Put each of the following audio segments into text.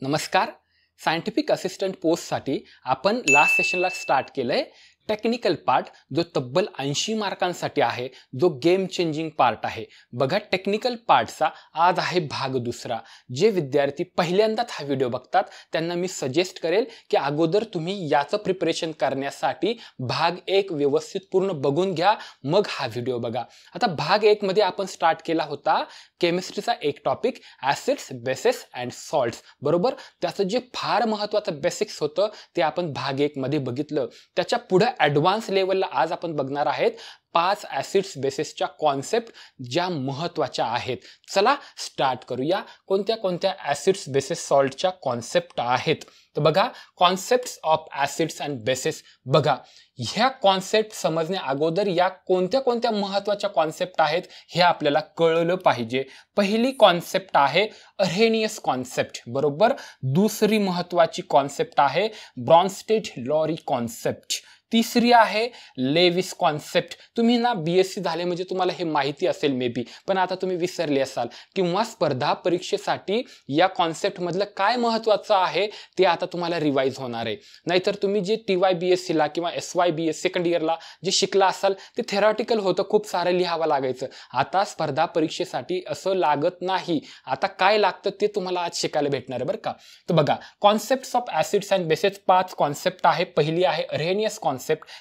नमस्कार. Scientific assistant पोस्टसाठी आपण last सेशनला start केलंय टेक्निकल पार्ट, जो तब्बल 80 मार्कांसाठी आहे, जो गेम चेंजिंग पार्ट आहे. बघा, टेक्निकल पार्टचा आज आहे भाग दुसरा. जे विद्यार्थी पहिल्यांदाच हा व्हिडिओ बघतात त्यांना मी सजेस्ट करेल की अगोदर तुम्ही याचं प्रिपरेशन करण्यासाठी भाग 1 व्यवस्थित पूर्ण बघून घ्या, मग हा व्हिडिओ बघा. आता भाग 1 मध्ये आपण स्टार्ट केला होता केमिस्ट्रीचा एक topic acids, bases and salts. बरोबर, त्याचं जे फार महत्त्वाचं बेसिक्स होतं ते आपण भाग 1 मध्ये बघितलं. त्याच्या पुढे ॲडव्हान्स लेवलला आज आपण बघणार आहेत 5 ऍसिड्स बेसेसच्या कॉन्सेप्ट ज्या महत्त्वाच्या आहेत. चला स्टार्ट करूया. कोणत्या कोणत्या ऍसिड्स, बेसेस, सॉल्टच्या कॉन्सेप्ट आहेत तर बघा, concepts of acids and bases. बघा, ह्या कॉन्सेप्ट समजण्या अगोदर या कोणत्या कोणत्या महत्त्वाच्या कॉन्सेप्ट आहेत हे आपल्याला कळलं पाहिजे. पहिली कॉन्सेप्ट आहे अरहेनियस कॉन्सेप्ट. बरोबर, दुसरी महत्त्वाची कॉन्सेप्ट आहे ब्रॉन्स्टेड-लॉरी कॉन्सेप्ट. तिसरी आहे लेविस कॉन्सेप्ट. तुम्ही ना BSc झाले म्हणजे तुम्हाला हे माहिती असेल मे बी, पण आता तुम्ही विसरले असाल किंवा स्पर्धा परीक्षेसाठी या कॉन्सेप्ट मधलं काय महत्त्वाचं आहे ते आता तुम्हाला रिवाइज होणार आहे. नाहीतर तुम्ही जे TY BSc ला किंवा SY BS सेकंड इयरला जे शिकला असाल ते थेरॉटिकल होतं, खूप सारं लिहावं लागायचं. आता स्पर्धा परीक्षेसाठी असं लागत नाही. आता काय लागतं ते तुम्हाला आज शिकायला भेटणार आहे बरं का. तर बघा, concepts of acids and bases 5 concept आहे. पहिली आहे Arrhenius concept,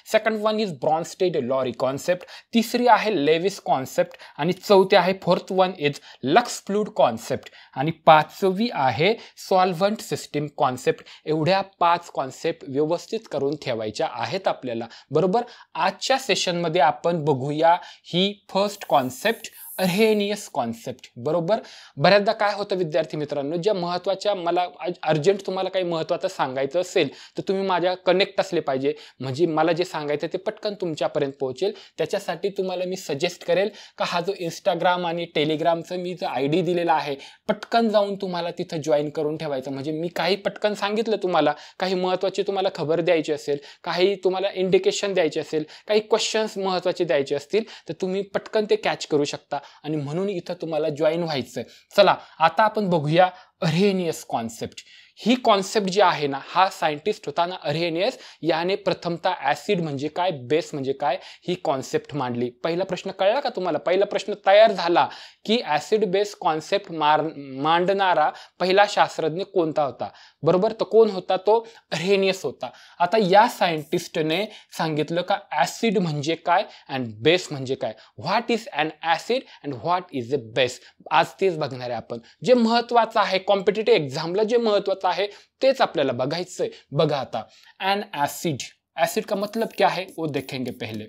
second one is Brønsted-lorry concept, तिसरी आहे लेविस कॉन्सेप्ट आणि चौथी आहे fourth one is lux fluid concept आणि पाचवी आहे सॉल्व्हंट सिस्टीम कॉन्सेप्ट. एवढ्या 5 कॉन्सेप्ट व्यवस्थित करून ठेवायच्या आहेत आपल्याला. बरोबर, आजच्या सेशनमध्ये आपण बघूया ही फर्स्ट कॉन्सेप्ट, अरहेनियस कॉन्सेप्ट. बरोबर, बऱ्याचदा काय होतं विद्यार्थी मित्रांनो, ज्या महत्त्वाच्या मला अर्जंट तुम्हाला काही महत्त्वाचं सांगायचं असेल तर तुम्ही माझ्या कनेक्ट असले पाहिजे, म्हणजे मला जे सांगायचं ते पटकन तुमच्यापर्यंत पोहोचेल. त्याच्यासाठी तुम्हाला मी सजेस्ट करेल का हा जो इंस्टाग्राम आणि टेलिग्रामचं मी जो ID दिलेला आहे, पटकन जाऊन तुम्हाला तिथं जॉईन करून ठेवायचं. म्हणजे मी काही पटकन सांगितलं तुम्हाला, काही महत्त्वाची तुम्हाला खबर द्यायची असेल, काही तुम्हाला इंडिकेशन द्यायचे असेल, काही क्वेश्चन्स महत्त्वाचे द्यायचे असतील तर तुम्ही पटकन ते कॅच करू शकता आणि म्हणून इथं तुम्हाला जॉईन व्हायचंय. चला आता आपण बघूया अरहेनियस कॉन्सेप्ट. ही कॉन्सेप्ट जी आहे ना, हा सायंटिस्ट होता ना अरहेनियस, याने प्रथमतः ऍसिड म्हणजे काय, बेस म्हणजे काय ही कॉन्सेप्ट मांडली. पहिला प्रश्न कळला का तुम्हाला? पहिला प्रश्न तयार झाला की ऍसिड बेस कॉन्सेप्ट मांडणारा पहिला शास्त्रज्ञ कोणता होता. बरोबर, तर कोण होता? तो अरहेनियस होता. आता या सायंटिस्टने सांगितलं का ऍसिड म्हणजे काय अँड बेस म्हणजे काय. What is an acid and what is a base. आज तेच बघणार आहे आपण. जे महत्त्वाचं आहे कॉम्पिटिटिव्ह एक्झामला, जे महत्त्वाचं आहे तेच आपल्याला बघायचंय. बघा आता, एन एसिड, एसिड का मतलब क्या है वो देखेंगे पहले.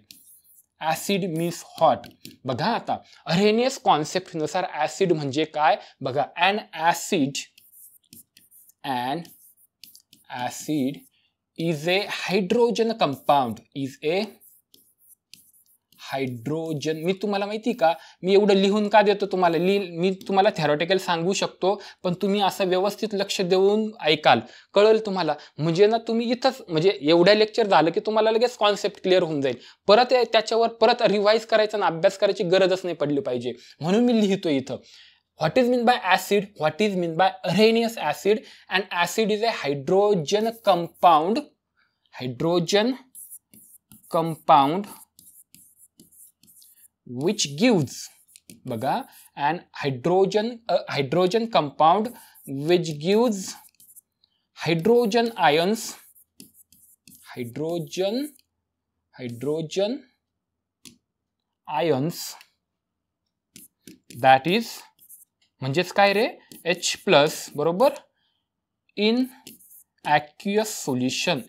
Acid means hot. बघा आता अरहेनियस कॉन्सेप्ट नुसार एसिड म्हणजे काय. बघा, an acid is a hydrogen compound, is a hydrogen. मी तुम्हाला माहिती का, मी एवढं लिहून का देतो तुम्हाला, मी तुम्हाला थेरॉटिकल सांगू शकतो पण तुम्ही असं व्यवस्थित लक्ष देऊन ऐकाल, कळेल तुम्हाला. म्हणजे ना तुम्ही इथंच, म्हणजे एवढ्या लेक्चर झालं की तुम्हाला लगेच कॉन्सेप्ट क्लिअर होऊन जाईल. परत त्याच्यावर परत रिवाइज करायचा ना, अभ्यास करायची गरजच नाही पडली पाहिजे, म्हणून मी लिहितो इथं. What is meant by acid? What is meant by Arrhenius acid? And acid is a hydrogen compound which gives, बघा, an hydrogen compound which gives hydrogen ions, that is, म्हणजेच काय रे, H+, बरोबर, इन aqueous solution.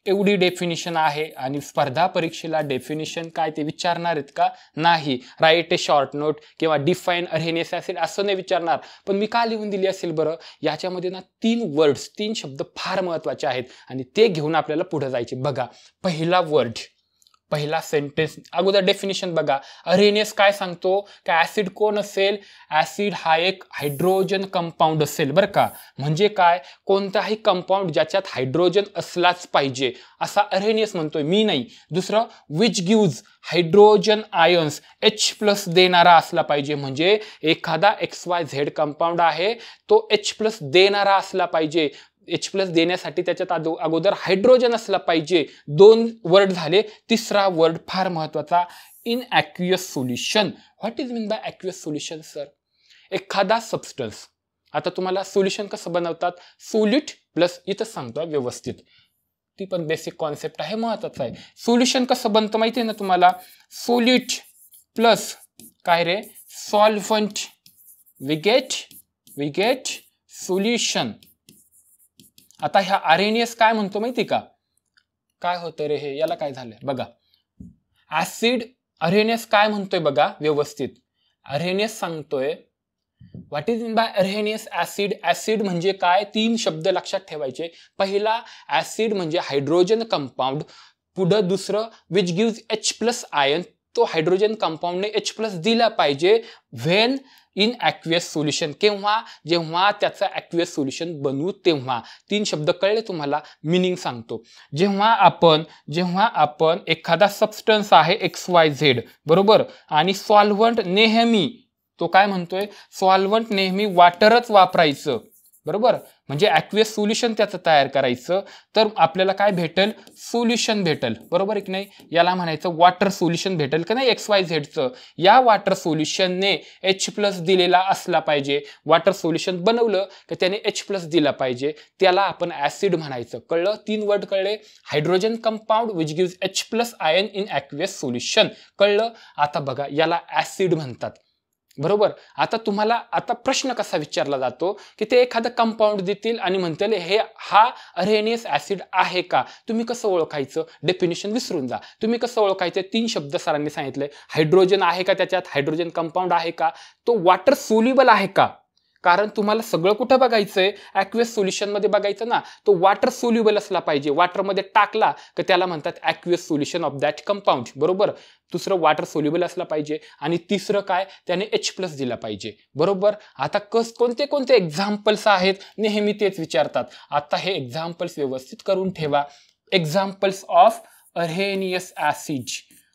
एवढी definition आहे. आणि स्पर्धा परीक्षेला definition काय ते विचारणार आहेत का? नाही. राईट ए शॉर्ट नोट किंवा डिफाईन अरहेनियस ऍसिड असं नाही विचारणार. पण मी का लिहून दिली असेल बरं? याच्यामध्ये ना 3 शब्द फार महत्त्वाचे आहेत आणि ते घेऊन आपल्याला पुढे जायचे. बघा, पहिला पहिला सेंटेन्स अगोदर डेफिनेशन बघा. अरेनियस काय सांगतो की ऍसिड कोण असेल, ऍसिड हा एक हायड्रोजन कंपाऊंड असेल बरं का. म्हणजे काय, कोणताही कंपाऊंड ज्याच्यात हायड्रोजन असलाच पाहिजे असा अरेनियस म्हणतोय, मी नाही. दुसरं, which gives hydrogen ions, H+ देणारा असला पाहिजे. म्हणजे एखादा XYZ कंपाऊंड आहे तो H+ देणारा असला पाहिजे. H+ देण्यासाठी त्याच्यात अगोदर हायड्रोजन असला पाहिजे. 2 वर्ड झाले. तिसरा वर्ड फार महत्वाचा, in aqueous solution. What is mean by aqueous solution sir? एखादा सबस्टन्स, आता तुम्हाला सोल्युशन कसं बनवतात, सोल्यूट प्लस, इथं सांगतो व्यवस्थित, ती पण बेसिक कॉन्सेप्ट आहे, महत्वाचं आहे. सोल्युशन कसं बनतं माहिती आहे ना तुम्हाला, सोल्यूट प्लस काय रे, सॉल्व्हंट, वी गेट सोल्युशन. आता ह्या अरेनियस काय म्हणतो माहिती का, काय होतं रे हे, याला काय झालंय बघा. ऍसिड, अरेनियस काय म्हणतोय बघा व्यवस्थित. अरेनियस सांगतोय, what is mean by Arrhenius acid. Acid म्हणजे काय, 3 शब्द लक्षात ठेवायचे. पहिला, ऍसिड म्हणजे हायड्रोजन कंपाऊंड. पुढं दुसरं, विच गिव्ज H+ आयन, तो हायड्रोजन कंपाऊंडने H+ दिला पाहिजे. व्हेन इन ॲक्वियस सोल्युशन, केव्हा, जेव्हा त्याचं ॲक्वियस सोल्युशन बनवू तेव्हा. 3 शब्द कळले तुम्हाला, मिनिंग सांगतो. जेव्हा आपण एखादा सबस्टन्स आहे XYZ बरोबर, आणि सॉल्व्हंट नेहमी, तो काय म्हणतोय, सॉल्व्हंट नेहमी वॉटरच वापरायचं बरोबर, म्हणजे ॲक्वियस सोल्युशन त्याचं तयार करायचं, तर आपल्याला काय भेटेल, सोल्युशन भेटेल बरोबर की नाही. याला म्हणायचं वॉटर सोल्युशन भेटेल का नाही XYZचं. या वॉटर सोल्युशनने H+ दिलेला असला पाहिजे. वॉटर सोल्युशन बनवलं की त्याने H+ दिला पाहिजे, त्याला आपण ऍसिड म्हणायचं. कळलं, 3 वर्ड कळले. Hydrogen compound which gives H+ ion in aqueous solution, कळलं. आता बघा, याला ऍसिड म्हणतात बरोबर. आता तुम्हाला आता प्रश्न कसा विचारला जातो की ते एखादं कंपाऊंड देतील आणि म्हणतील हा अरेनियस ऍसिड आहे का. तुम्ही कसं ओळखायचं, डेफिनेशन विसरून जा. तुम्ही कसं ओळखायचं, 3 शब्द सरांनी सांगितले. हायड्रोजन आहे का त्याच्यात, हायड्रोजन कंपाऊंड आहे का, तो वॉटर सोल्युबल आहे का. कारण तुम्हाला सगळं कुठं बघायचंय, ॲक्वियस सोल्युशन मध्ये बघायचं ना, तो वॉटर सोल्युबल असला पाहिजे. वॉटरमध्ये टाकला की त्याला म्हणतात aqueous solution of that compound बरोबर. दुसरं, वॉटर सोल्युबल असला पाहिजे. आणि तिसरं काय, त्याने H+ दिला पाहिजे बरोबर. आता कोणते कोणते एक्झाम्पल्स आहेत, नेहमी तेच विचारतात. आता हे एक्झाम्पल्स व्यवस्थित करून ठेवा. Examples of Arrhenius acid.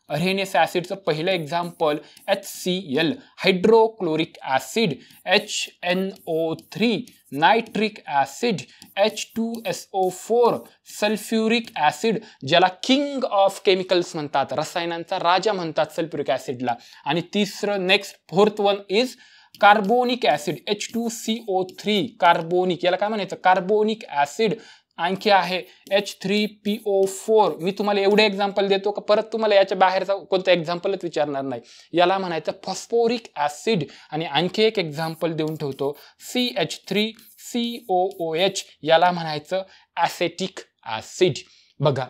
Arrhenius ऍसिडचं पहिलं example HCl, hydrochloric acid, HNO3, nitric acid, H2SO4, sulphuric acid, ज्याला किंग ऑफ केमिकल्स म्हणतात, रसायनांचा राजा म्हणतात सल्फ्युरिक ऍसिडला. आणि तिसरं, next 4th one is carbonic acid, H2CO3, carbonic, याला काय म्हणायचं, कार्बोनिक ऍसिड. आणखी आहे H3PO4. मी तुम्हाला एवढे एक्झाम्पल देतो का परत तुम्हाला याच्या बाहेरचा कोणतं एक्झाम्पलच विचारणार नाही. याला म्हणायचं फॉस्फोरिक ऍसिड. आणि आणखी एक एक्झाम्पल देऊन ठेवतो, CH3COOH, याला म्हणायचं ॲसेटिक ऍसिड. बघा,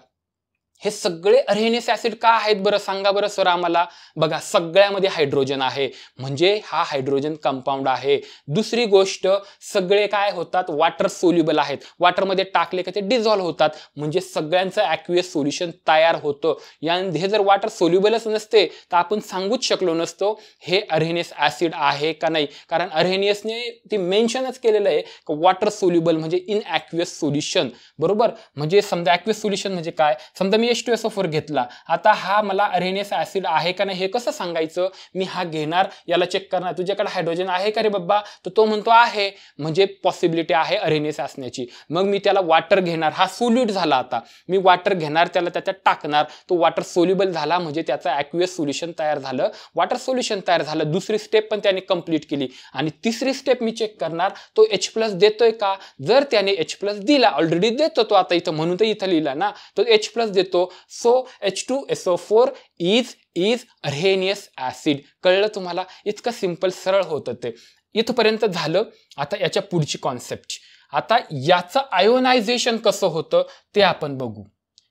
हे सगळे अरेनियस ऍसिड का आहेत बरं, सांगा बरं सर आम्हाला. बघा, सगळ्यामध्ये हायड्रोजन आहे, म्हणजे हा हायड्रोजन कंपाऊंड आहे. दुसरी गोष्ट, सगळे काय होतात, वॉटर सोल्युबल आहेत. वॉटरमध्ये टाकले की ते डिझॉल्व्ह होतात, म्हणजे सगळ्यांचं ॲक्वियस सोल्युशन तयार होतं. हे जर वॉटर सोल्युबलच नसते तर आपण सांगूच शकलो नसतो हे अरेनियस ऍसिड आहे का नाही. कारण अरेनियसने ते मेन्शनच केलेलं आहे की वॉटर सोल्युबल म्हणजे इन ॲक्वियस सोल्युशन बरोबर. म्हणजे समजा ॲक्वियस सोल्युशन म्हणजे काय, समजा मी H2SO4 घेतला, आता हा मला अरेनियस ऍसिड आहे का नाही हे कसं सांगायचं. मी हा घेणार, याला चेक करणार, तुझ्याकडे हायड्रोजन आहे का रे बाबा, तर तो म्हणतो आहे, म्हणजे पॉसिबिलिटी आहे अरेनियस असण्याची. मग मी त्याला वॉटर घेणार, हा सोल्यूट झाला. आता मी वॉटर घेणार, त्याला त्याच्यात टाकणार, तो वॉटर सोल्युबल झाला, म्हणजे त्याचं ॲक्वियस सोल्युशन तयार झालं, वॉटर सोल्युशन तयार झालं. दुसरी स्टेप पण त्याने कंप्लीट केली. आणि तिसरी स्टेप मी चेक करणार, तो H+ देतोय का. जर त्याने H+ दिला, ऑलरेडी देतो तो, आता इथं म्हणून तर इथं लिहिला ना, तो H+ देतो. So H2SO4 is Arrhenius acid. कळलं तुम्हाला, इतकं सिंपल सरळ होतं ते. इथपर्यंत झालं. आता याच्या पुढची कॉन्सेप्ट, आता याचं आयोनायझेशन कसं होतं ते आपण बघू.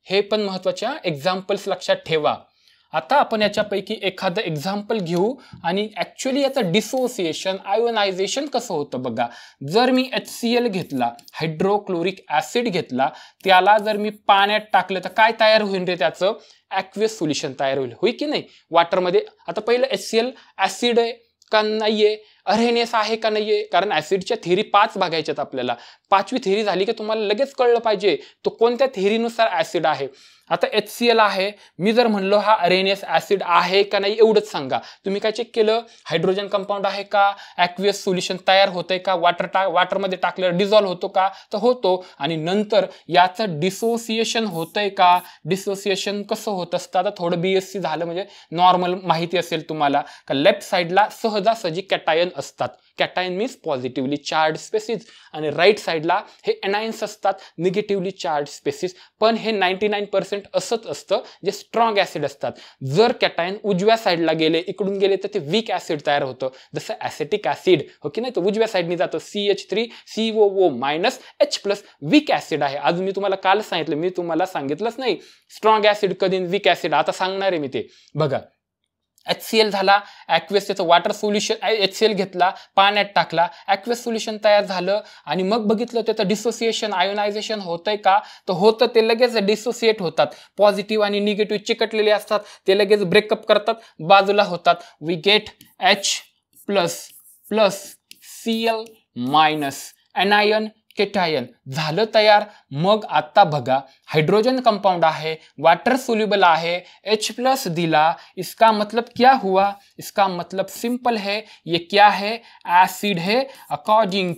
हे पण महत्वाच्या एक्झाम्पल्स लक्षात ठेवा. आता आपण याच्यापैकी एखादं एक्झाम्पल घेऊ आणि ऍक्च्युअली याचं डिसोसिएशन आयोनायझेशन कसं होतं बघा. जर मी HCl घेतला, हायड्रोक्लोरिक ऍसिड घेतला, त्याला जर मी पाण्यात टाकलं तर काय तयार होईल रे त्याचं? ॲक्वियस सोल्युशन तयार होईल, होय की नाही वॉटरमध्ये. आता पहिलं HCl ऍसिड आहे का नाहीये, अरहेनियस आहे का नाहीये, कारण ऍसिडच्या थेरी 5 बघायच्यात आपल्याला. 5वी थेरी झाली की तुम्हाला लगेच कळलं पाहिजे तो कोणत्या थेरीनुसार ऍसिड आहे. आता HCl आहे, मी जर म्हणलो हा अरेनियस ऍसिड आहे का नाही एवढंच सांगा. तुम्ही काय चेक केलं? हायड्रोजन कंपाऊंड आहे का, ॲक्वियस सोल्युशन तयार होतंय का, वॉटरमध्ये टाकल्यावर डिझॉल्व्ह होतो का, तर होतो. आणि नंतर याचं डिसोसिएशन होतंय का, डिसोसिएशन कसं होत असतं. आता थोडं BSc झालं म्हणजे नॉर्मल माहिती असेल तुम्हाला का लेफ्ट साईडला सहजासहजी कॅटायन असतात. Cation means positively charge species आणि राईट साईडला हे एनायन्स असतात, निगेटिव्हली चार्ज स्पेसिस. पण हे 99% असंच असतं जे स्ट्रॉंग ऍसिड असतात. जर कॅटायन उजव्या साईडला गेले, इकडून गेले तर ते वीक ऍसिड तयार होतं. जसं ऍसिटिक ऍसिड हो की नाही, तर उजव्या साईडने जातं CH3COO- वीक ऍसिड आहे. अजून मी तुम्हाला काल सांगितलं, मी तुम्हाला सांगितलंच नाही स्ट्रॉंग ऍसिड कधी वीक ऍसिड, आता सांगणार आहे मी ते. बघा HCl झाला, ॲक्वियस त्याचं वॉटर सोल्युशन, HCl घेतला, पाण्यात टाकला, ॲक्वियस सोल्युशन तयार झालं आणि मग बघितलं त्याचं डिसोसिएशन आयोनायझेशन होतंय का, तर होतं. ते लगेच डिसोसिएट होतात. पॉझिटिव्ह आणि निगेटिव्ह चिकटलेले असतात, ते लगेच ब्रेकअप करतात, बाजूला होतात. We get H++Cl- anion cation झालं तयार. मग आता बघा हाइड्रोजन कंपाउंड आहे, वाटर सोल्यूबल आहे, H+ दिला, इसका मतलब क्या हुआ? इसका मतलब सिंपल है, ये क्या है? एसिड है अकॉर्डिंग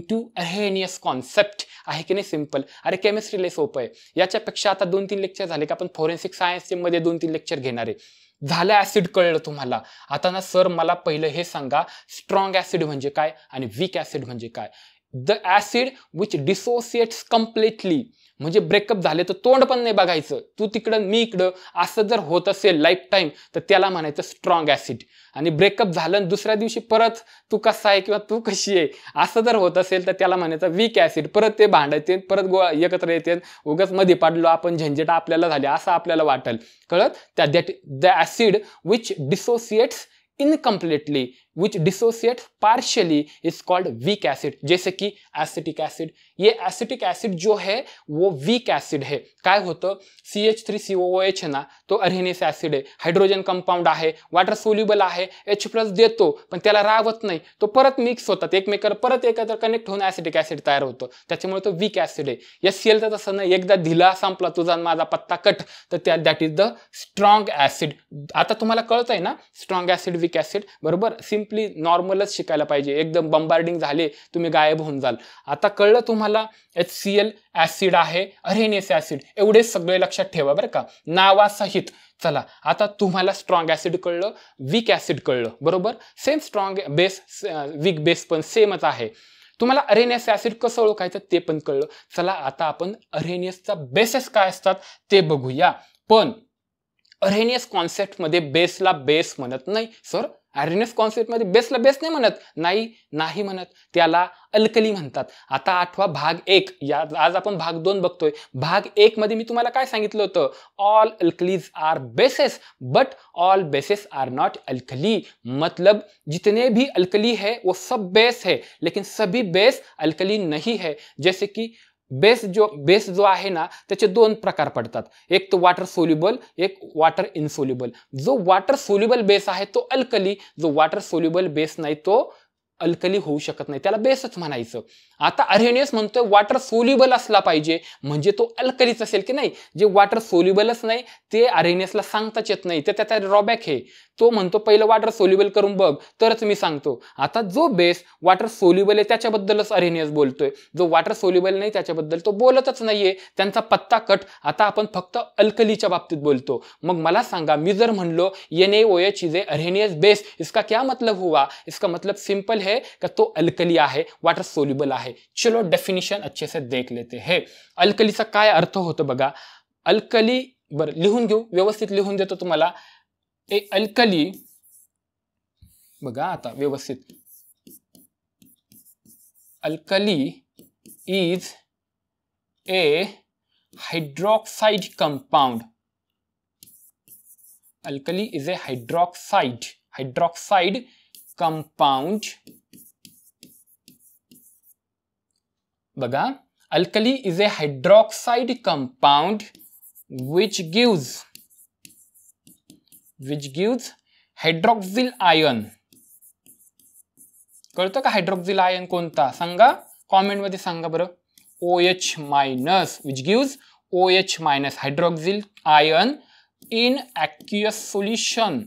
टू अरहेनियस कॉन्सेप्ट. आहे की नाही सिंपल? अरे केमिस्ट्री लय सोपं आहे. याच्यापेक्षा आता 2-3 लेक्चर झाले का आपण फॉरेन्सिक सायन्स मध्ये 2-3 लेक्चर घेणार आहे. झालं ऍसिड कळलं तुम्हाला. आता ना सर मला पहिलं हे सांगा स्ट्रॉंग ऍसिड म्हणजे काय आणि वीक ऍसिड म्हणजे काय. The acid which dissociates completely, म्हणजे ब्रेकअप झाले तर तोंड पण नाही बघायचं, तू तिकडं मी इकडं, असं जर होत असेल लाईफ टाईम तर त्याला म्हणायचं स्ट्रॉंग ऍसिड. आणि ब्रेकअप झालं दुसऱ्या दिवशी परत तू कसा आहे किंवा तू कशी आहे असं जर होत असेल तर त्याला म्हणायचं वीक ऍसिड. परत ते भांडायचे, परत एकत्र येते, उगाच मध्ये पडलो आपण, झंझट आपल्याला झाली असं आपल्याला वाटेल. कळत? That the acid which dissociates incompletely, which dissociates partially is called weak acid. जैसे कि एसिटिक एसिड. ये एसिटिक एसिड जो है वो वीक एसिड है. काय होतं? CH3COOH है ना, तो अरहेनियस एसिड आहे, हायड्रोजन कंपाऊंड आहे, वॉटर सोल्युबल आहे, H+ देतो पण त्याला राहत नाही, तो परत मिक्स होतात एकमेकांना, परत एकत्र कनेक्ट होऊन एसिटिक एसिड तयार होतं. त्याच्यामुळे तो वीक एसिड आहे. HCl तर तसं नाही, एकदा दिला संपला तुझा माझा पत्ता कट, तर that is the strong acid. आता तुम्हाला कळतंय ना स्ट्रॉंग ऍसिड वीक ऍसिड बरोबर. सिंपली नॉर्मलच शिकायला पाहिजे, एकदम बंबार्डिंग झाले तुम्ही गायब होऊन जाल. आता कळलं तुम्हाला HCl ऍसिड आहे, अरहेनियस ऍसिड, एवढे सगळे लक्षात ठेवा बरं का नावासहित. चला आता तुम्हाला स्ट्रॉंग ऍसिड कळलं, वीक ऍसिड कळलं बरोबर. Same strong base weak base पण सेमच आहे. तुम्हाला अरहेनियस ऍसिड कसं ओळखायचं ते पण कळलं. चला आता आपण अरहेनियसचा बेसेस काय असतात ते बघूया. पण अरहेनियस कॉन्सेप्ट मध्ये बेसला बेस म्हणत नाही सर. अरहेनियस कॉन्सेप्ट मध्ये बेसला बेस नाही म्हणत, नाही म्हणत, त्याला अल्कली म्हणतात. आता आठवा भाग 1, आज आपण भाग 2 बघतोय. भाग 1 मध्ये मी तुम्हाला काय सांगितलं होतं? All alkalis are bases but all bases are not alkali. मतलब जितने भी अल्कली है वो सब बेस है, लेकिन सभी बेस अल्कली नहीं है. जैसे कि बेस जो आहे ना त्याचे 2 प्रकार पडतात, एक तो वॉटर सोल्युबल, एक वॉटर इनसोल्युबल. जो वॉटर सोल्युबल बेस आहे तो अल्कली, जो वॉटर सोल्युबल बेस नाही तो अल्कली होऊ शकत नाही, त्याला बेसच म्हणायचं. आता अरहेनियस म्हणतोय वॉटर सोल्युबल असला पाहिजे म्हणजे तो अल्कलीच असेल की नाही. जे वॉटर सोल्युबलच नाही ते अरहेनियसला सांगताच येत नाही, ते त्याचा ड्रॉबॅक आहे. तो म्हणतो पहिलं वॉटर सोल्युबल करून बघ तरच मी सांगतो. आता जो बेस वॉटर सोल्युबल आहे त्याच्याबद्दलच अरहेनियस बोलतोय, जो वॉटर सोल्युबल नाही त्याच्याबद्दल तो बोलतच नाहीये, त्यांचा पत्ता कट. आता आपण फक्त अल्कलीच्या बाबतीत बोलतो. मग मला सांगा, मी जर म्हणलो NaOH is a Arrhenius base, इसका क्या मतलब हुआ? इसका मतलब सिंपल है का तो अल्कली आहे, वॉटर सोल्युबल आहे. चलो डेफिनेशन अच्छे से देख लेते हैं. अल्कलीचा काय अर्थ होतो बघा. अल्कली बरं लिहून घेऊ, व्यवस्थित लिहून देतो तुम्हाला. ए अल्कली बघा आता व्यवस्थित. Alkali is a hydroxide compound alkali is a hydroxide compound. बघा, alkali is a hydroxide compound which gives hydroxyl ion. कळतं का हायड्रॉक्सिल आयन कोणता? सांगा कॉमेंट मध्ये सांगा बरं. OH minus which gives OH minus hydroxyl ion in aqueous solution.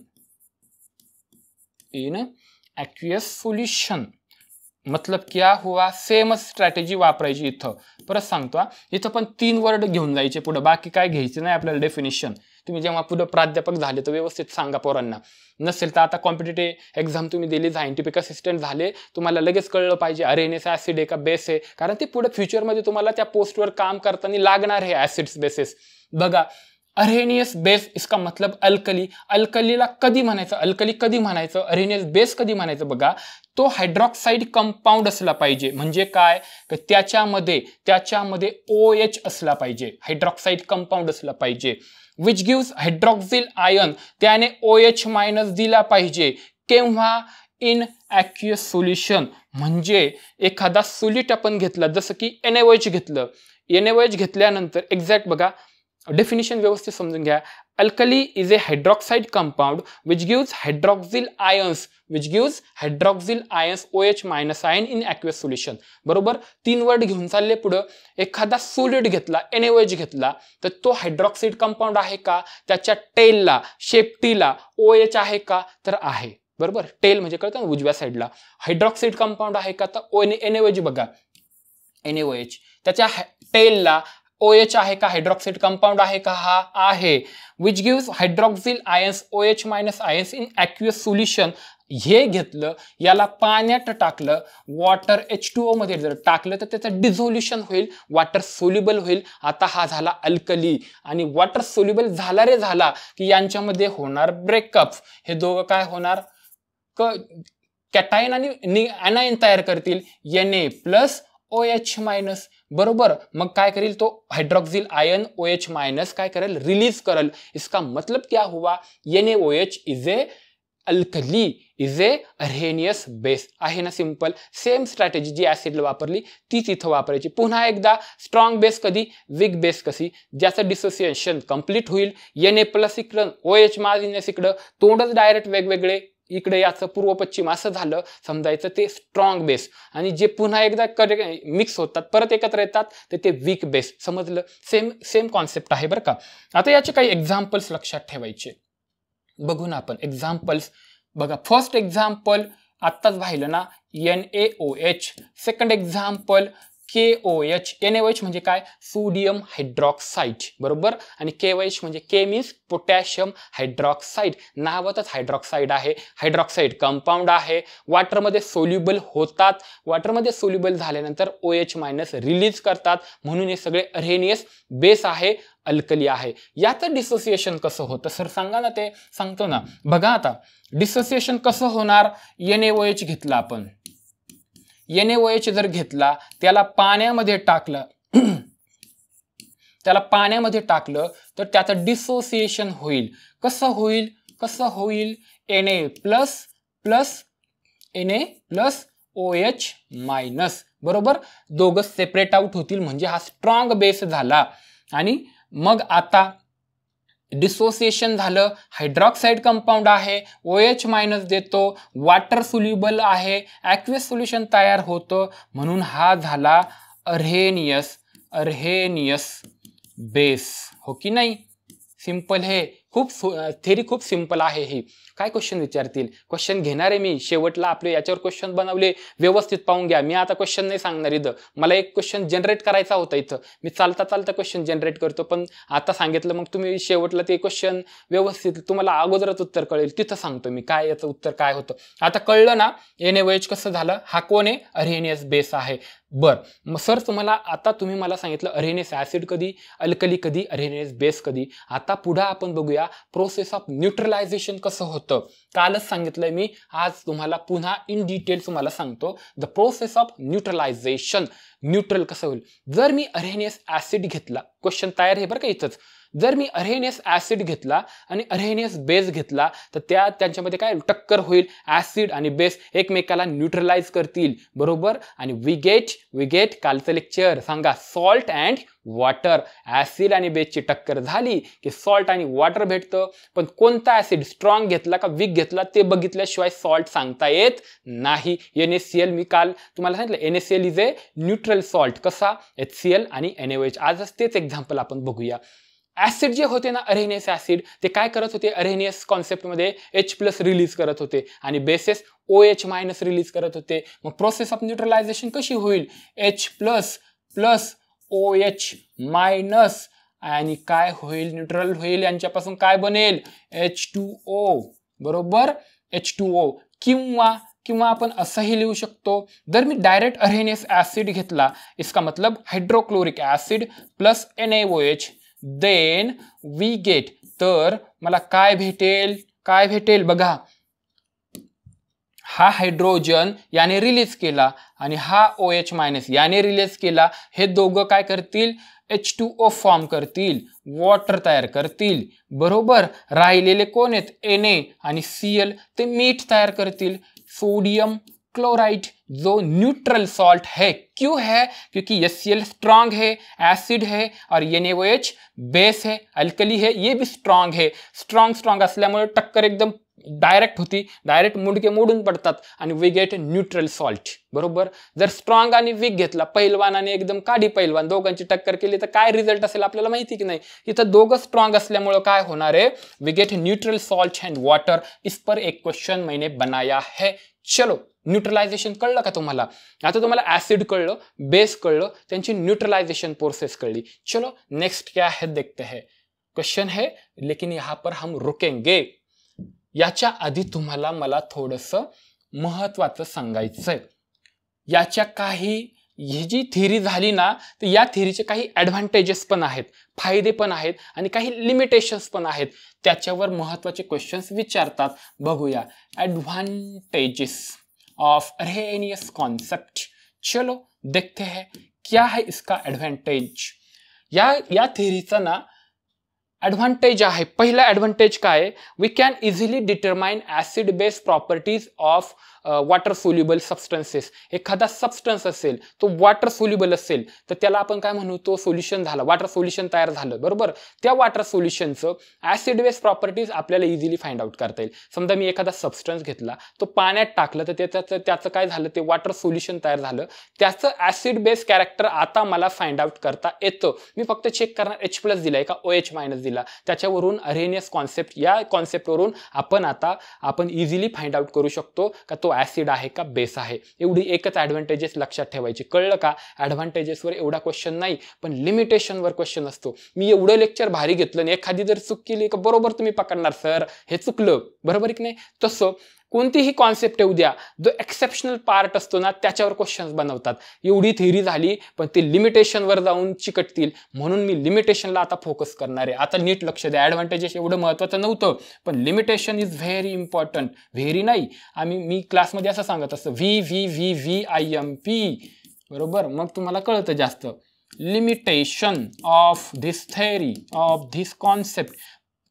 मतलब क्या हुआ? सेम स्ट्रॅटेजी वापरायची इथं. परत सांगतो, इथं पण 3 वर्ड घेऊन जायचे पुढे, बाकी काय घ्यायचं नाही आपल्याला डेफिनेशन. तुम्ही जेव्हा पुढे प्राध्यापक झाले तर व्यवस्थित सांगा पोरांना. नसेल तर आता कॉम्पिटेटिव्ह एक्झाम तुम्ही दिली, सायंटिफिक असिस्टंट झाले, तुम्हाला लगेच कळलं पाहिजे RNA ऍसिड आहे का बेस आहे, कारण ते पुढे फ्युचरमध्ये तुम्हाला त्या पोस्टवर काम करताना लागणार आहे ऍसिड्स बेसेस. बघा, अरेनियस बेस इसका मतलब अल्कली. अल्कलीला कधी म्हणायचं, अल्कली कधी म्हणायचं, अरेनियस बेस कधी म्हणायचं? बघा, तो हायड्रॉक्साइड कंपाऊंड असला पाहिजे. म्हणजे काय? त्याच्यामध्ये OH असला पाहिजे, हायड्रॉक्साइड कंपाऊंड असला पाहिजे. विच गिव्स हायड्रॉक्सिल आयन, त्याने OH मायनस दिला पाहिजे. केव्हा? In aqueous solution. म्हणजे एखादा सोल्यूट आपण घेतला, जसं की NaOH घेतलं. NaOH घेतल्यानंतर एक्झॅक्ट बघा, डेफिनेशन व्यवस्थित समजून घ्या. Alkali is a hydroxide compound which gives hydroxyl ions OH minus ion in aqueous solution. बरोबर, 3 वर्ड घेऊन चालले पुढं. एखादा सोलिड घेतला, NaOH घेतला, तर तो हायड्रॉक्साइड कंपाउंड आहे का? त्याच्या टेलला, शेपटीला OH आहे का? तर आहे. बरोबर, टेल म्हणजे कळतं ना उजव्या साईडला. हायड्रॉक्साइड कंपाउंड आहे का? तर NaOH बघा, NaOH. त्याच्या टेलला OH आहे का? हायड्रॉक्साइड कंपाउंड आहे का? हा आहे. Which gives hydroxyl ions OH minus ions in aqueous solution. हे घेतलं, याला पाण्यात टाकलं, वॉटर H2O मध्ये जर टाकलं तर त्याचं डिझोल्युशन होईल, वॉटर सोल्युबल होईल. आता हा झाला अल्कली. आणि वॉटर सोल्युबल झाला रे झाला की यांच्यामध्ये होणार ब्रेकअप. हे दोघं काय होणार? कॅटायन आणि ॲनायन तयार करतील, Na+OH मायनस. बरोबर, मग काय करेल तो हायड्रॉक्सिल आयन OH मायनस काय करेल? रिलीज करेल. इसका मतलब क्या हुआ? NaOH is a alkali, is A Arrhenius base. आहे ना सिंपल. सेम स्ट्रॅटेजी जी ऍसिडला वापरली तीच इथं वापरायची. पुन्हा एकदा, स्ट्रॉंग बेस कधी? वीक बेस कशी? ज्याचं डिसोसिएशन कंप्लीट होईल. Na+ इकडं, OH मायनस इकडं, तोंडच डायरेक्ट वेगवेगळे, इकडे याचं पूर्व पश्चिम असं झालं समजायचं. ते स्ट्रॉंग बेस. आणि जे पुन्हा एकदा मिक्स होतात, परत एकत्र येतात, तर ते वीक बेस. समजलं? सेम कॉन्सेप्ट आहे बरं का. आता याचे काही एक्झाम्पल्स लक्षात ठेवायचे. बघू ना आपण एक्झाम्पल्स. बघा, फर्स्ट एक्झाम्पल आत्ताच पाहिलं ना, NaOH. Second example KOH. NaOH म्हणजे काय? Sodium hydroxide. बरोबर, आणि KOH म्हणजे के मीन्स पोटॅशियम हायड्रॉक्साइड. नावातच हायड्रॉक्साइड आहे, हायड्रॉक्साइड कंपाऊंड आहे, वॉटरमध्ये सोल्युबल होतात. वॉटरमध्ये सोल्युबल झाल्यानंतर OH मायनस रिलीज करतात. म्हणून हे सगळे अरेनियस बेस आहे, अल्कली आहे. याचं डिसोसिएशन कसं होतं सर सांगा ना. ते सांगतो ना. बघा, आता डिसोसिएशन कसं होणार? NaOH घेतला आपण, NaOH जर घेतला, त्याला पाण्यामध्ये टाकलं तर त्याचं डिसोसिएशन होईल. कसं होईल? Na+OH minus. बरोबर, दोघं सेपरेट आउट होतील. म्हणजे हा स्ट्रॉंग बेस झाला. आणि मग आता डिसोसिएशन झालं, हायड्रॉक्साइड कंपाऊंड आहे, OH मायनस देतो, वॉटर सोल्युबल आहे, ॲक्वियस सोल्युशन तयार होतं. म्हणून हा झाला अरेनियस बेस. हो की नाही? सिंपल. हे खूप थेरी खूप सिंपल आहे. ही काय क्वेश्चन विचारतील? क्वेश्चन घेणार आहे मी शेवटला. आपले याच्यावर क्वेश्चन बनवले, व्यवस्थित पाहून घ्या. मी आता क्वेश्चन नाही सांगणार इथं. मला एक क्वेश्चन जनरेट करायचा होता इथं. मी चालता क्वेश्चन जनरेट करतो, पण आता सांगितलं मग तुम्ही शेवटला ते क्वेश्चन व्यवस्थित तुम्हाला अगोदरच उत्तर कळेल, तिथं सांगतो मी काय याचं उत्तर काय होतं. आता कळलं ना NaOH कसं झालं? हा कोण आहे? अरेनियस बेस आहे. बर, मग सर तुम्ही मला सांगितलं अरेनियस ऍसिड कधी, अल्कली कधी, अरेनियस बेस कधी. आता पुढे आपण बघूया प्रोसेस ऑफ न्यूट्रलायझेशन कसं होतं. कालच सांगितलंय मी, आज तुम्हाला पुन्हा इन डिटेल तुम्हाला सांगतो. The process of neutralisation. Neutral कसं होईल? जर मी अरेनियस ऍसिड घेतला, क्वेश्चन तयार आहे बरं का इथंच. जर मी अरहेनियस ऍसिड घेतला आणि अरहेनियस बेस घेतला तर त्यांच्यामध्ये काय टक्कर होईल, ऍसिड आणि बेस एकमेकाला न्यूट्रलाइज करतील, बरोबर. आणि वी गेट कालचं लेक्चर सांगा, सॉल्ट अँड वॉटर. ऍसिड आणि बेसची टक्कर झाली की सॉल्ट आणि वॉटर भेटतं. पण कोणता ऍसिड, स्ट्रॉंग घेतला का वीक घेतला ते बघितल्याशिवाय सॉल्ट सांगता येत नाही. NaCl मी काल तुम्हाला सांगितलं, NaCl is a neutral salt. कसा, HCl आणि NaOH. आजच तेच एक्झाम्पल आपण बघूया. ऍसिड जे होते ना, अरहेनियस ऍसिड, ते काय करत होते, अरहेनियस कॉन्सेप्टमध्ये H+ रिलीज करत होते आणि बेसेस OH- रिलीज करत होते. मग प्रोसेस ऑफ न्यूट्रलायझेशन कशी होईल, H+ OH- आणि काय होईल, न्यूट्रल होईल, यांच्यापासून काय बनेल, H2O, बरोबर, H2O. किंवा आपण असंही लिहू शकतो, जर मी डायरेक्ट अरहेनियस ऍसिड घेतला, इसका मतलब hydrochloric acid plus NaOH, then we get, तर मला काय भेटेल बघा, हा हायड्रोजन याने रिलीज केला आणि हा OH- याने रिलीज केला. हे दोघं काय करतील, H2O फॉर्म करतील, वॉटर तयार करतील, बरोबर. राहिलेले कोण आहेत, Na आणि Cl, ते मीठ तयार करतील, सोडियम क्लोराइड, जो न्यूट्रल सॉल्ट है. क्यों है, क्योंकि HCl स्ट्रांग है, एसिड है, और NaOH बेस है, अल्कली है, ये भी स्ट्रांग है. स्ट्रांग असल्यामुळे टक्कर एकदम डायरेक्ट होती, डायरेक्ट मुंडके मोडून पडतात आणि वी गेट न्यूट्रल सॉल्ट, बरोबर. जर स्ट्रॉंग आणि वीक घेतला, पहिलवान आणि एकदम काडी पहिलवान, दोघांची टक्कर केली तर काय रिझल्ट असेल आपल्याला माहिती की नाही. इथं दोघं स्ट्रॉंग असल्यामुळे काय होणार आहे, we get neutral salt and water. इस पर एक क्वेश्चन मैंने बनाया है. चलो, न्यूट्रलायझेशन कळलं का तुम्हाला. आता तुम्हाला ऍसिड कळलं, बेस कळलं, त्यांची न्यूट्रलायझेशन प्रोसेस कळली. चलो नेक्स्ट क्या है देखते हैं. क्वेश्चन है लेकिन यहां पर हम रुकेंगे. याच्या आधी तुम्हाला मला थोडंसं महत्वाचं सांगायचंय. याच्या काही, ही जी थिअरी झाली ना, तर या थिअरीचे काही ॲडव्हान्टेजेस पण आहेत, फायदे पण आहेत आणि काही लिमिटेशन्स पण आहेत. त्याच्यावर महत्वाचे क्वेश्चन्स विचारतात. बघूया एडवांटेजेस ऑफ अरहेनियस कॉन्सेप्ट. चलो देखते हैं क्या है इसका एडवांटेज. या थिअरीचा ना ॲडव्हान्टेज आहे. पहिला ॲडव्हान्टेज काय, we can easily determine acid base properties of water soluble substances. एखादा सबस्टन्स असेल, तो वॉटर सोल्युबल असेल, तर त्याला आपण काय म्हणू, तो सोल्युशन झाला, वॉटर सोल्युशन तयार झालं, बरोबर. त्या वॉटर सोल्युशनचं ऍसिड बेस प्रॉपर्टीज आपल्याला इझिली फाइंड आउट करता येईल. समजा मी एखादा सबस्टन्स घेतला, तो पाण्यात टाकलं, तर त्याचं काय झालं, ते वॉटर सोल्युशन तयार झालं. त्याचं ऍसिड बेस कॅरेक्टर आता मला फाइंड आउट करता येतं. मी फक्त चेक करणार H+ दिलाय का OH- दिला, त्याच्यावरून अरहेनियस कॉन्सेप्ट, या कॉन्सेप्टवरून आपण इझिली फाइंड आउट करू शकतो का तो ऍसिड आहे का बेस आहे. एवढी एकच ॲडव्हान्टेजेस लक्षात ठेवायची. कळलं का, ॲडव्हान्टेजेसवर एवढा क्वेश्चन नाही, पण लिमिटेशनवर क्वेश्चन असतो. मी एवढं लेक्चर भारी घेतलं आणि एखादी जर चूक केली का बरोबर तुम्ही पकडणार, सर हे चुकलं, बरोबर की नाही. तसं कोणतीही कॉन्सेप्ट येऊ द्या, जो एक्सेप्शनल पार्ट असतो ना, त्याच्यावर क्वेश्चन्स बनवतात. एवढी थिअरी झाली, पण ते लिमिटेशनवर जाऊन चिकटतील, म्हणून मी लिमिटेशनला आता फोकस करणार आहे. आता नीट लक्ष द्या. ॲडव्हान्टेजेस एवढं महत्त्वाचं नव्हतं, पण limitation is very important. Very नाही, मी क्लासमध्ये असं सांगत असतो, VVVVIMP, बरोबर. मग तुम्हाला कळतं जास्त. Limitation of this theory, of this concept.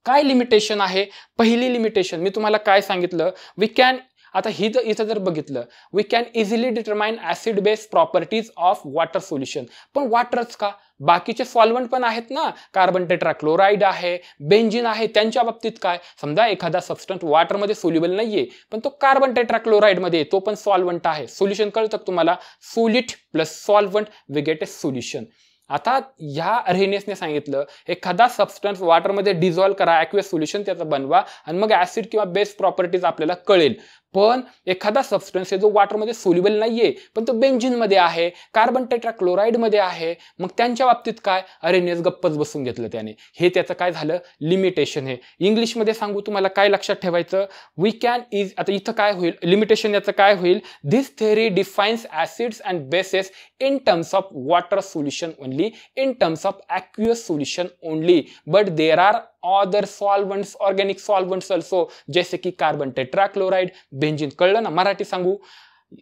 काय लिमिटेशन आहे, पहिली लिमिटेशन मी तुम्हाला काय सांगितलं, वी कॅन, आता इथं जर बघितलं, we can easily determine acid base properties of water solution. पण वॉटरच का, बाकीचे सॉल्वंट पण आहेत ना, कार्बन टेट्राक्लोराइड आहे, बेंझिन आहे, त्यांच्या बाबतीत काय, समजा एखादा सबस्टन्स वॉटरमध्ये सोल्युबल नाहीये, पण तो कार्बन टेट्राक्लोराइड मध्ये, तो पण सॉल्वंट आहे. सोल्युशन कळतं तुम्हाला, solute plus solvent we get a solution. आता या अरहेनियसने सांगितलं, एखादा सबस्टन्स वॉटरमध्ये डिझॉल्व्ह करा, ॲक्वेस सोल्युशन त्याचा बनवा, आणि मग ऍसिड किंवा बेस प्रॉपर्टीज आपल्याला कळेल. पण एखादा सबस्टन्स आहे जो वॉटरमध्ये सोल्युबल नाहीये, पण तो बेंझिन मध्ये आहे, कार्बन टेट्राक्लोराइड मध्ये आहे, मग त्यांच्या बाबतीत काय, अरहेनियस गप्पच बसून घेतलं त्याने. हे त्याचं काय झालं, लिमिटेशन आहे. इंग्लिशमध्ये सांगू तुम्हाला काय लक्षात ठेवायचं, वी कॅन इज, आता इथं काय होईल, लिमिटेशन याचं काय होईल, this theory defines acids and bases in terms of water solution only, in terms of aqueous solution only, but there are other solvents, organic solvents also, जैसे की कार्बन टेट्राक्लोराइड, बेंझिन. कळलं ना, मराठी सांगू,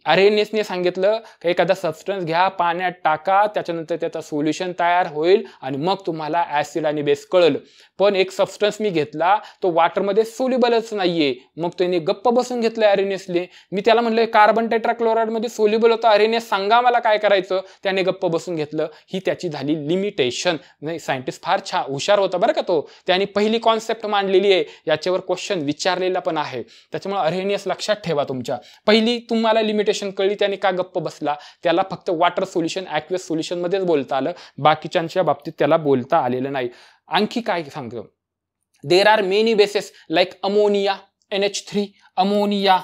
अरेनियसने सांगितलं की एखादा सबस्टन्स घ्या, पाण्यात टाका, त्याच्यानंतर त्याचा सोल्युशन तयार होईल आणि मग तुम्हाला ऍसिड आणि बेस कळलं. पण एक सबस्टन्स मी घेतला, तो वॉटरमध्ये सोल्युबलच नाहीये. मग त्याने गप्प बसून घेतलं अरेनियसने. मी त्याला म्हणलं कार्बन टेट्राक्लोराइडमध्ये सोल्युबल होतं, अरेनियस सांगा मला काय करायचं. त्याने गप्प बसून घेतलं. ही त्याची झाली लिमिटेशन. नाही, सायंटिस्ट फार हुशार होता बरं का तो. त्याने पहिली कॉन्सेप्ट मांडलेली आहे, याच्यावर क्वेश्चन विचारलेला पण आहे. त्याच्यामुळे अरेनियस लक्षात ठेवा तुमच्या. पहिली तुम्हाला लिमिटेशन कळली, त्याने का गप्प बसला. त्याला फक्त वॉटर सोल्युशन, ॲक्वेस सोल्युशन मध्येच बोलता आलं, बाकीच्यांच्या बाबतीत त्याला बोलता आलेलं नाही. आणखी काय सांगतो, there are many bases like ammonia, NH3, ammonia,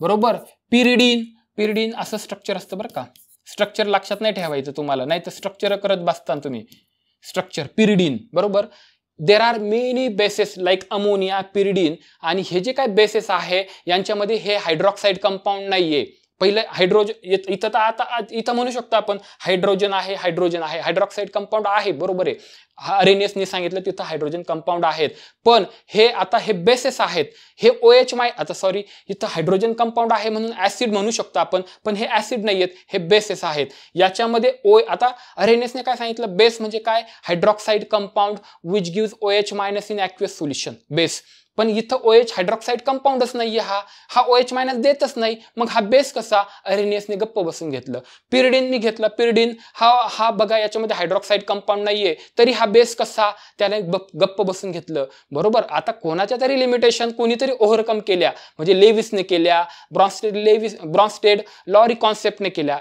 बरोबर, पिरिडीन असं स्ट्रक्चर असतं बरं का. स्ट्रक्चर लक्षात नाही ठेवायचं तुम्हाला, नाही तर स्ट्रक्चर करत बसता तुम्ही. स्ट्रक्चर पिरिडीन, बरोबर. There are many bases like ammonia, pyridine. आणि हे जे काय बेसेस आहे यांच्यामध्ये हे हायड्रॉक्साईड कंपाऊंड नाहीये. पहिलं हायड्रोजन, इथं तर आता इथं म्हणू शकतो आपण हायड्रोजन आहे, हायड्रॉक्साईड कंपाऊंड आहे, बरोबर आहे. अरेनियसने सांगितलं तिथं हायड्रोजन कंपाऊंड आहेत. पण हे आता हे बेसेस आहेत, हे OH इथं हायड्रोजन कंपाऊंड आहे म्हणून ऍसिड म्हणू शकतो आपण, पण हे ऍसिड नाही आहेत, हे बेसेस आहेत. याच्यामध्ये आता अरेनियसने काय सांगितलं, बेस म्हणजे काय, hydroxide compound which gives OH- in aqueous solution, base. पण इथं OH हायड्रॉक्साईड कंपाऊंडच नाहीये, हा OH- देतच नाही. मग हा बेस कसा, अरेनियसने गप्प बसून घेतलं. पिरिडीन मी घेतला, पिरिडीन हा बघा याच्यामध्ये हायड्रॉक्साईड कंपाऊंड नाहीये, तरी हा बेस कसा, त्याने गप्प बसून घेतलं, बरोबर. आता कोणाच्या तरी लिमिटेशन कोणीतरी ओव्हरकम केल्या, म्हणजे लेविसने केल्या, ब्रॉन्स्टेड लॉरी कॉन्सेप्टने केल्या.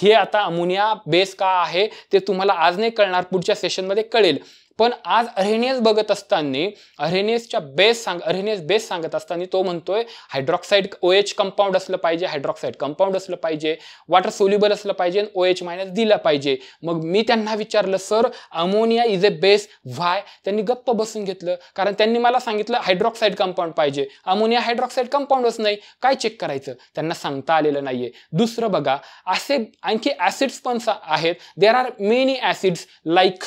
हे आता अमोनिया बेस का आहे ते तुम्हाला आज नाही कळणार, पुढच्या सेशनमध्ये कळेल. पण आज अरेनियस बघत असताना, अरेनियस बेस सांगत असताना तो म्हणतोय हायड्रॉक्साईड OH कंपाऊंड असलं पाहिजे, हायड्रॉक्साईड कंपाऊंड असलं पाहिजे, वॉटर सोल्युबल असलं पाहिजे, OH- दिलं पाहिजे. मग मी त्यांना विचारलं, sir ammonia is a base, why? त्यांनी गप्प बसून घेतलं, कारण त्यांनी मला सांगितलं हायड्रॉक्साईड कंपाऊंड पाहिजे. अमोनिया हायड्रॉक्साईड कंपाऊंडच नाही, काय चेक करायचं, त्यांना सांगता आलेलं नाहीये. दुसरं बघा, असे आणखी ऍसिड्स पण आहेत. There are many acids like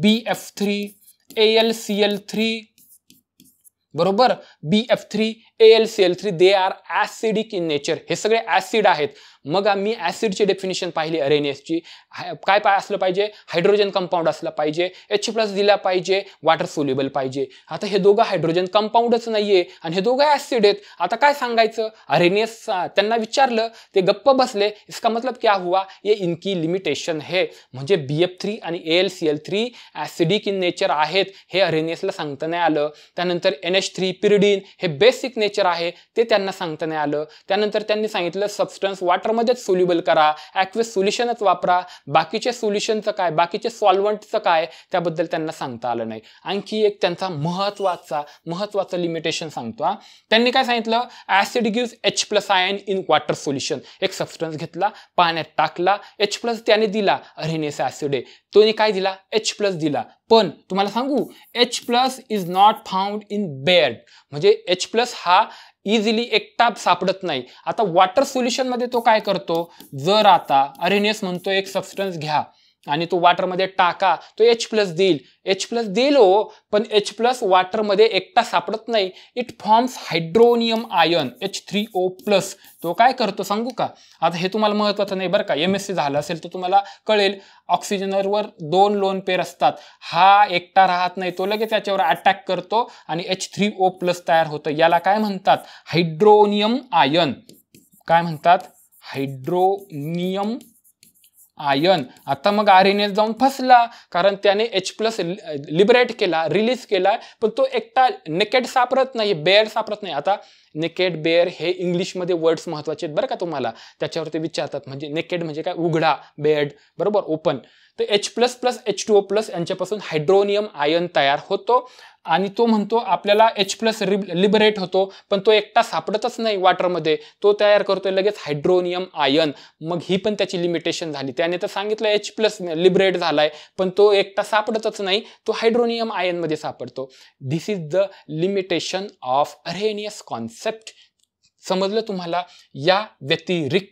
BF3, AlCl3, बरोबर, BF3, AlCl3, they are acidic in nature. हे सगळे ऍसिड आहेत. मग आम्ही ऍसिडची डेफिनेशन पाहिली अरेनियसची. काय असलं पाहिजे, हायड्रोजन कंपाऊंड असलं पाहिजे, H+ दिला पाहिजे, वॉटर सोल्युबल पाहिजे. आता हे दोघं हायड्रोजन कंपाऊंडच नाहीये आणि हे दोघं ऍसिड आहेत. आता काय सांगायचं, अरेनियस त्यांना विचारलं, ते गप्प बसले. इसका मतलब क्या हुआ, ये इनकी लिमिटेशन है. म्हणजे BF3 आणि AlCl3 ऍसिडिक इन नेचर आहेत, हे अरेनियसला सांगता नाही आलं. त्यानंतर NH3, पिरिडीन, हे बेसिक नेचर आहे, ते त्यांना सांगता नाही आलं. त्यानंतर त्यांनी सांगितलं सबस्टन्स वॉटरमध्येच सोल्युबल करा, ॲक्वेस सोल्युशनच वापरा. बाकीचे सोल्युशनचं काय, बाकीचे सॉल्व्हंटचं काय, त्याबद्दल त्यांना सांगता आलं नाही. आणखी एक त्यांचा महत्वाचं लिमिटेशन सांगतो. त्यांनी काय सांगितलं, acid gives H+ ion in water solution. एक सबस्टन्स घेतला, पाण्यात टाकला, H+ त्याने दिला, अरेनियस ऍसिड आहे, तोने काय दिला, H+ दिला. पण तुम्हाला सांगू, H+ is not found in bed. म्हणजे H+ हा इझिली एकटा सापडत नाही. आता वॉटर सोल्युशन मध्ये तो काय करतो, जर आता अरेनियस म्हणतो एक सबस्टन्स घ्या आणि तो वॉटरमध्ये टाका, तो H+ देईल हो, पण H+ वॉटरमध्ये एकटा सापडत नाही. It forms hydronium ion H3O+. तो काय करतो सांगू का, आता हे तुम्हाला महत्वाचं नाही बरं का, MSc झालं असेल तर तुम्हाला कळेल. ऑक्सिजनवर 2 लोन पेअर असतात, हा एकटा राहत नाही, तो लगेच त्याच्यावर अटॅक करतो आणि H3O+ तयार होतं. याला काय म्हणतात, हायड्रोनियम आयन. काय म्हणतात, हायड्रोनियम आयन. आता मग आरएनएस जाऊन फसला, कारण त्याने H+ लिबरेट केला, रिलीज केला, पण तो एकटा नेकेड सापडत नाही, बेअर सापडत नाही. आता नेकेड, बेअर हे इंग्लिशमध्ये वर्ड्स महत्वाचे आहेत बरं का तुम्हाला, त्याच्यावर ते विचारतात. म्हणजे नेकेड म्हणजे काय, उघडा, बेअर्ड, बरोबर, ओपन. तर H++ H2O+ यांच्यापासून हायड्रोनियम आयन तयार होतो आणि तो म्हणतो आपल्याला H+ लिबरेट होतो, पण तो एकटा सापडतच नाही वॉटरमध्ये, तो तयार करतोय लगेच हायड्रोनियम आयन. मग ही पण त्याची लिमिटेशन झाली. त्याने तर सांगितलं H+ लिबरेट झालाय, पण तो एकटा सापडतच नाही, तो हायड्रोनियम आयन मध्ये सापडतो. This is the limitation of Arrhenius concept. समजलं तुम्हाला. या व्यतिरिक्त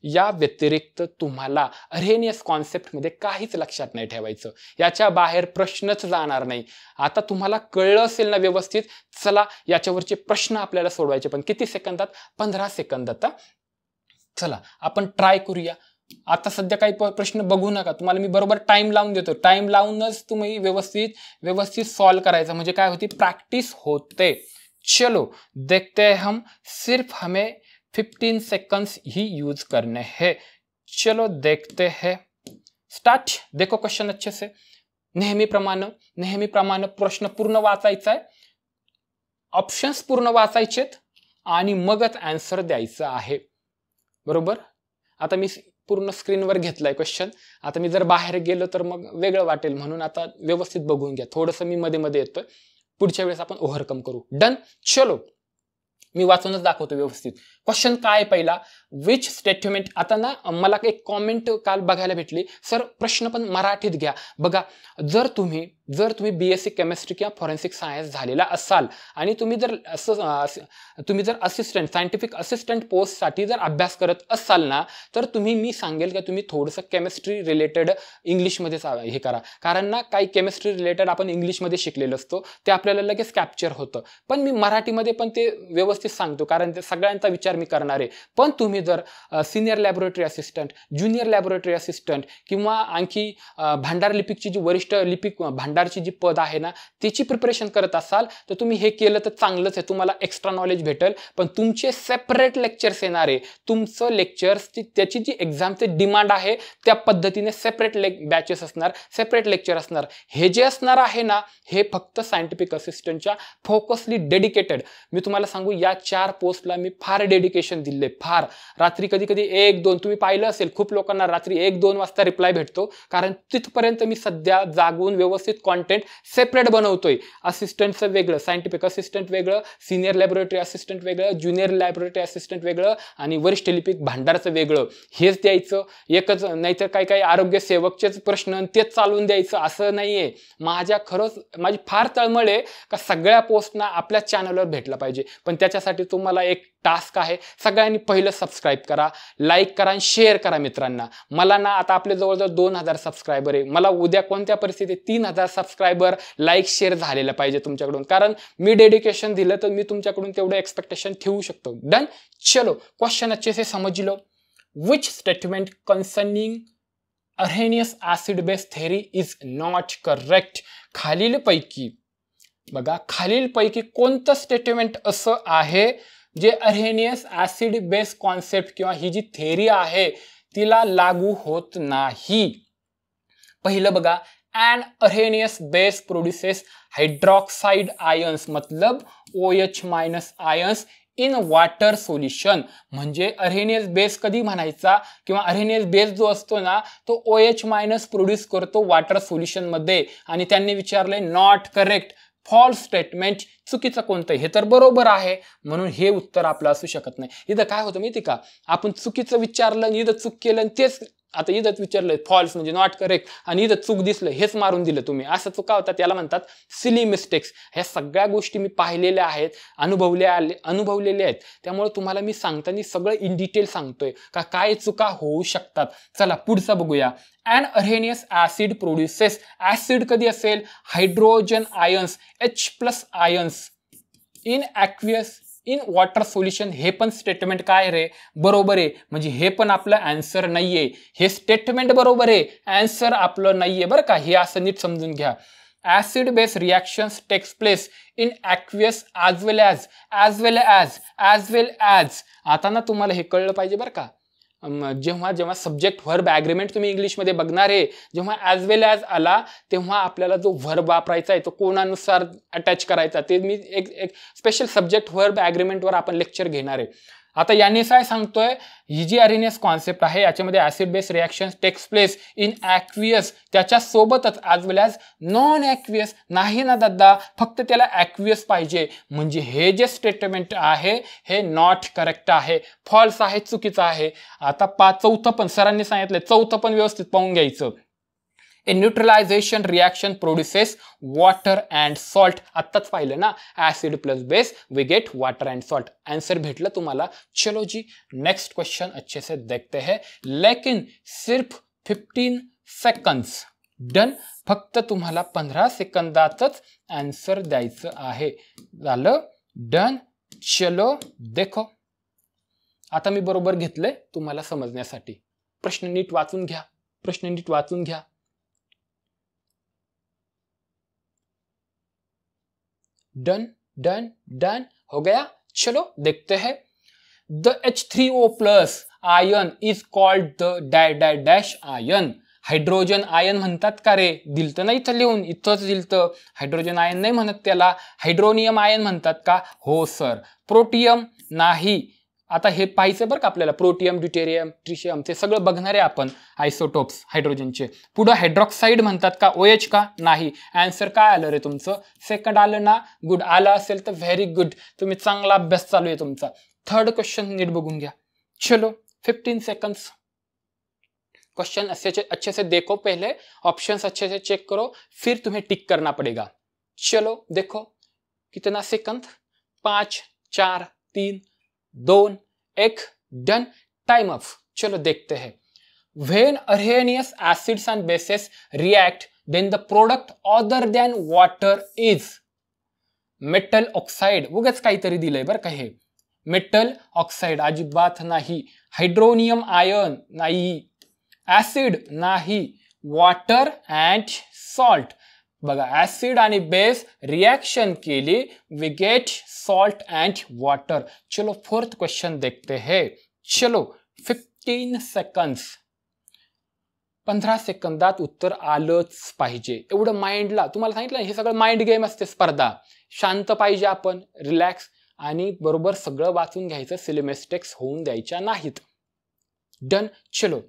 या व्यतिरिक्त तुम्हाला अरेनियस कॉन्सेप्टमध्ये काहीच लक्षात नाही ठेवायचं, याच्या बाहेर प्रश्नच जाणार नाही. आता तुम्हाला कळलं असेल ना व्यवस्थित. चला याच्यावरचे प्रश्न आपल्याला सोडवायचे, पण किती सेकंदात? 15 सेकंदात. चला आपण ट्राय करूया. आता सध्या काही प्रश्न बघू नका, तुम्हाला मी बरोबर टाइम लावून देतो. टाइम लावूनच तुम्ही व्यवस्थित सॉल्व करायचं, म्हणजे काय होती? प्रैक्टिस होते. चलो देखते हैं हम. सिर्फ हमें 15 सेकंड्स ही यूज करने हैं. चलो देखते हैं. स्टार्ट. देखो क्वेश्चन अच्छे से. नेहमीप्रमाणे प्रश्न पूर्ण वाचायचा आहे, ऑप्शन्स पूर्ण वाचायचेत आणि मगच आन्सर द्यायचं आहे. बरोबर? आता मी पूर्ण स्क्रीनवर घेतलाय क्वेश्चन. आता मी जर बाहेर गेलो तर मग वेगळं वाटेल, म्हणून आता व्यवस्थित बघून घ्या. थोडंसं मी मध्ये येतोय, पुढच्या वेळेस आपण ओव्हरकम करू. डन. चलो मी वाचूनच दाखवतो व्यवस्थित. क्वेश्चन काय पहिला? Which statement. आता ना मला एक कॉमेंट काल बघायला भेटली, सर प्रश्न पण मराठीत घ्या. बघा, जर तुम्ही BSc केमिस्ट्री किंवा फॉरेन्सिक सायन्स झालेला असाल आणि तुम्ही जर सायंटिफिक असिस्टंट पोस्टसाठी जर अभ्यास करत असाल ना, तर मी सांगेल की तुम्ही थोडंसं केमिस्ट्री रिलेटेड इंग्लिशमध्ये हे करा. कारण ना काही केमिस्ट्री रिलेटेड आपण इंग्लिशमध्ये शिकलेलं असतो, ते आपल्याला लगेच कॅप्चर होतं. पण मी मराठीमध्ये पण ते व्यवस्थित सांगतो, कारण ते सगळ्यांचा विचार मी करणार आहे. पण तुम्ही जर senior laboratory assistant, junior laboratory assistant किंवा आणखी भांडार लिपिकची जी वरिष्ठ लिपिक भांडारची जी पद आहे ना, त्याची प्रिपरेशन करत असाल तर तुम्ही हे केलं तर चांगलंच आहे, तुम्हाला एक्स्ट्रा नॉलेज भेटेल. पण तुमचे सेपरेट लेक्चर्स येणार आहे. तुमचं लेक्चर्स त्याची जी एक्झामचे डिमांड आहे त्या पद्धतीने सेपरेट बॅचेस असणार, सेपरेट लेक्चर असणार. हे जे असणार आहे ना, हे फक्त सायंटिफिक असिस्टंटच्या फोकसली डेडिकेटेड. मी तुम्हाला सांगू, या 4 पोस्टला मी फार डेडिकेशन दिले, फार. रात्री कधी 1-2 तुम्ही पाहिलं असेल, खूप लोकांना रात्री 1-2 वाजता रिप्लाय भेटतो, कारण तिथपर्यंत मी सध्या जागून व्यवस्थित कॉन्टेंट सेपरेट बनवतोय. असिस्टंटचं वेगळं, सायंटिफिक असिस्टंट वेगळं, सिनियर लॅबोरेटरी असिस्टंट वेगळं, ज्युनियर लॅबोरेटरी असिस्टंट वेगळं आणि वरिष्ठ लिपिक भांडारचं वेगळं. हेच द्यायचं एकच, नाहीतर काही आरोग्य सेवकचेच प्रश्न तेच चालवून द्यायचं असं नाहीये. माझी फार तळमळ आहे का सगळ्या पोस्टना आपल्या चॅनलवर भेटला पाहिजे. पण त्याच्यासाठी तुम्हाला एक टास्क आहे. सगळ्यांनी पहिलं सबस्क्राईब करा, लाईक करा आणि शेअर करा मित्रांना. मला ना आता आपले जवळजवळ 2000 सबस्क्रायबर आहे. मला उद्या कोणत्या परिस्थितीत 3000 सबस्क्रायबर, लाईक, शेअर झालेलं पाहिजे तुमच्याकडून, कारण मी डेडिकेशन दिलं तर मी तुमच्याकडून तेवढं एक्सपेक्टेशन ठेवू शकतो. डन. चलो क्वेश्चन अच्छे से समझ लो. Which statement concerning Arrhenius acid base theory is not correct. खालीलपैकी कोणतं स्टेटमेंट असं आहे जे अर्हेनियस ऍसिड बेस कॉन्सेप्ट किंवा ही जी थेरी आहे तिला लागू होत नाही? पहिलं बघा, an arrhenius base produces hydroxide ions, मतलब OH- ions in water solution. म्हणजे अर्हेनियस बेस कधी म्हणायचा, किंवा अर्हेनियस बेस जो असतो ना तो OH- प्रोड्यूस करतो वॉटर सोल्युशन मध्ये. आणि त्यांनी विचारले नॉट करेक्ट, फॉल्स स्टेटमेंट, चुकीचं कोणतं? हे तर बरोबर आहे, म्हणून हे उत्तर आपलं असू शकत नाही. इथं काय होतं माहिती का, आपण चुकीचं विचारलं आणि इथं चूक केलं, आणि तेच आता इथंच विचारलं फॉल्स म्हणजे नॉट करेक्ट, आणि इथं चूक दिसलं हेच मारून दिलं तुम्ही. असं चुका होतात, त्याला म्हणतात सिली मिस्टेक्स. ह्या सगळ्या गोष्टी मी पाहिलेल्या आहेत, अनुभवलेल्या आहेत. त्यामुळे तुम्हाला मी सांगताना सगळं इन डिटेल सांगतोय का काय चुका होऊ शकतात. चला पुढचा बघूया. An arrhenius acid produces, acid कधी असेल? Hydrogen ions, H+ ions in aqueous in water solution. हे पण स्टेटमेंट काय रे? बरोबर आहे. म्हणजे हे पण आपलं आन्सर नाहीये. हे स्टेटमेंट बरोबर आहे, आन्सर आपलं नाहीये बरं का. हे असं नीट समजून घ्या. Acid base reactions takes place in aqueous as well as. आता ना तुम्हाला हे कळलं पाहिजे बरं का. जेव्हा सब्जेक्ट व्हर्ब ॲग्रीमेंट तुम्ही इंग्लिशमध्ये बघणार आहे, जेव्हा ॲज वेल ॲज आला तेव्हा आपल्याला जो व्हर्ब वापरायचा आहे तो कोणानुसार अटॅच करायचा ते मी एक स्पेशल सब्जेक्ट व्हर्ब ॲग्रीमेंटवर आपण लेक्चर घेणार आहे. आता याने काय सांगतोय, ही जी अर्हेनियस कॉन्सेप्ट आहे याच्यामध्ये acid base reaction takes place in aqueous, त्याच्या सोबतच as well as non aqueous. नाही ना दादा, फक्त त्याला ॲक्वियस पाहिजे. म्हणजे हे जे स्टेटमेंट आहे हे नॉट करेक्ट आहे, फॉल्स आहे, चुकीचं आहे. आता चौथं पण सरांनी सांगितलंय, चौथं पण व्यवस्थित पाहून घ्यायचं. A neutralisation reaction produces water and salt. आत्ताच पाहिलं ना, acid plus base we get water and salt. Answer भेटलं तुम्हाला. चलो जी, नेक्स्ट क्वेश्चन अच्छे से देखते हैं. लेकिन सिर्फ 15 सेकंड्स. डन. फक्त तुम्हाला 15 सेकंदातच आन्सर द्यायचं आहे. झालं. डन. चलो देखो. आता मी बरोबर घेतलंय तुम्हाला समजण्यासाठी. प्रश्न नीट वाचून घ्या. प्रश्न नीट वाचून घ्या. डन डन डन हो गया. चलो देखते हैं. The H3O plus ion is called the dash dash dash ion. Hydrogen ion म्हणतात का रे? दिलतं ना इथं लिहून, इथंच दिलतं. हायड्रोजन आयन नाही म्हणत त्याला, हायड्रोनियम आयन म्हणतात का? हो सर. प्रोटियम नाही. आता हे पाहायचं बरं का आपल्याला. प्रोटियम, ड्यूटेरियम, ट्रिशियम ते सगळं बघणार आहे आपण, आयसोटोप्स हायड्रोजनचे. पुढं हायड्रॉक्साईड म्हणतात का? OH का? नाही. आन्सर काय आलं रे तुमचं? सेकंड आलं ना? गुड. आलं असेल तर व्हेरी गुड. तुम्ही चांगला अभ्यास चालू आहे तुमचा. थर्ड क्वेश्चन नीट बघून घ्या. चलो 15 सेकंड्स. क्वेश्चन अच्छे से देखो. पहले ऑप्शंस अच्छे से चेक करो, फिर तुम्हें टिक करना पड़ेगा. चलो देखो कितना सेकंड. 5 4 3 2 1. डन. Time of. चलो देखते हैं. When arrhenius acids and bases react, then the product other than water is metal oxide. उगाच काहीतरी दिलंय बरं का हे. मेटल ऑक्साइड अजिबात नाही. हायड्रोनियम आयन नाही. ऍसिड नाही. Water and salt. बघा, ऍसिड आणि बेस रिएक्शन केली, we get salt and water. चलो फोर्थ क्वेश्चन देखते हैं. चलो 15 सेकंड्स. 15 सेकंदात उत्तर आलंच पाहिजे. एवढं माइंडला तुम्हाला सांगितलं, हे सगळं माइंड गेम असते, स्पर्धा. शांत पाहिजे आपण, रिलॅक्स आणि बरोबर सगळं वाचून घ्यायचं. सिली मिस्टेक्स होऊन द्यायच्या नाहीत. डन. चलो.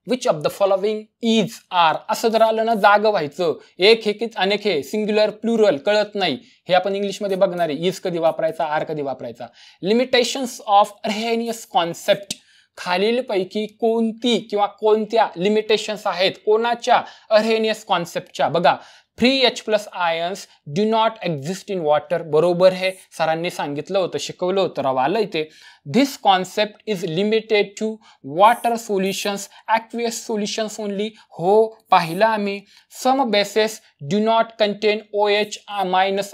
Which of the following is are. असं जर आलं ना, जाग व्हायचं. एक हे की अनेक हे, सिंग्युलर प्लुरल कळत नाही. हे आपण इंग्लिशमध्ये बघणार आहे. इज कधी वापरायचा, आर कधी वापरायचा. Limitations of Arrhenius concept. खालीलपैकी कोणती किंवा कोणत्या लिमिटेशन्स आहेत कोणाच्या? अर्हेनियस कॉन्सेप्टच्या. बघा, free H+ ions do not exist in water. बरोबर आहे, सरांनी सांगितलं होतं, शिकवलं होतं, राव आलं इथे. This concept is limited to water solutions, aqueous solutions only. हो, पाहिलं आम्ही. Some bases do not contain OH-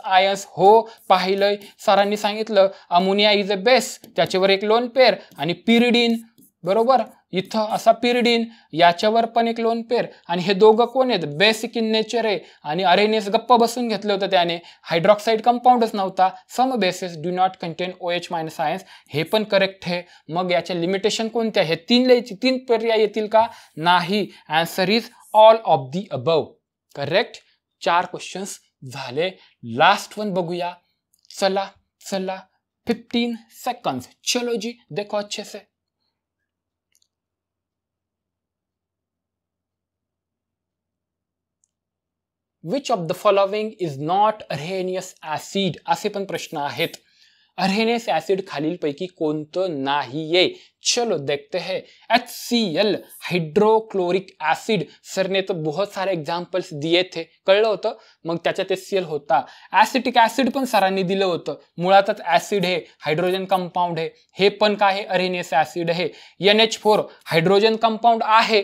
ions. हो, पाहिलंय, सरांनी सांगितलं. अमोनिया इज अ बेस, त्याच्यावर एक लोन पेअर. आणि पिरिडीन, बरोबर, इथं असा पिरिडीन, याच्यावर पण एक लोन पेअर. आणि हे दोघं कोण आहेत? बेसिक इन नेचर आहे. आणि अरेनियस गप्प बसून घेतलं होतं त्याने. हायड्रॉक्साईड कंपाऊंडच नव्हता. Some bases do not contain OH- ions. हे पण करेक्ट आहे. मग याच्या लिमिटेशन कोणत्या? हे 3 पर्याय येतील का? नाही. Answer is all of the above. Correct. 4 questions झाले. लास्ट वन बघूया. चला चला 15 सेकंड्स. चलो जी, देखो अच्छे से. Which of the following is not Arrhenius acid. असे पण प्रश्न आहेत. अर्हेनियस ऍसिड खालीलपैकी कोणतं नाहीये? चलो देखते हैं. HCl hydrochloric acid. सर ने तो बहुत सारे एग्जाम्पल्स दिए थे, कळलं होतं. मग त्याच्यात HCl होता. ऍसिटिक ऍसिड पण सरांनी दिलं होतं. मुळातच ऍसिड आहे, हायड्रोजन कंपाऊंड आहे. हे पण काय आहे? अर्हेनियस ऍसिड आहे. NH4 हायड्रोजन कंपाऊंड आहे,